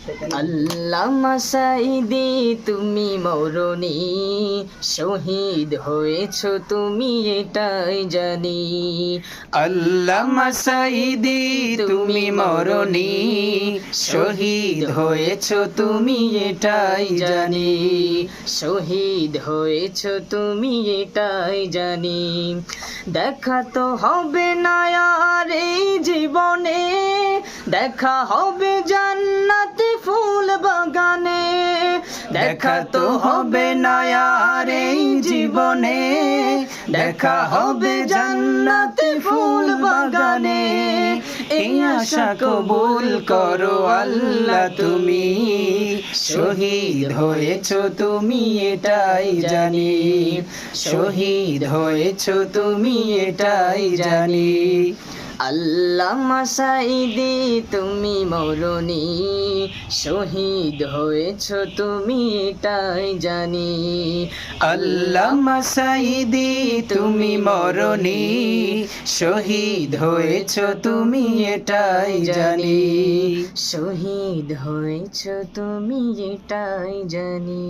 আল্লামা সাঈদী তুমি মরণি, শহীদ হয়েছো তুমি এটাই জানি। আল্লামা সাঈদী তুমি মরণি, শহীদ হয়েছো তুমি এটাই জানি। শহীদ হয়েছো তুমি এটাই জানি। দেখা তো হবে না আর এই জীবনে, দেখা হবে জান্নাতি ফুল বাগানে। দেখা তো হবে না আর এই জীবনে, দেখা হবে জান্নাতি ফুল বাগানে। এই আশা কবুল করো আল্লাহ তুমি, শহীদ হয়েছো তুমি এটাই জানি। শহীদ হয়েছো তুমি এটাই জানি। আল্লামা সাঈদী তুমি মরণি, শহীদ হয়েছো তুমি এটাই জানি। আল্লামা সাঈদী তুমি মরণি, শহীদ হয়েছো তুমি এটাই জানি। শহীদ হয়েছো তুমি এটাই জানি।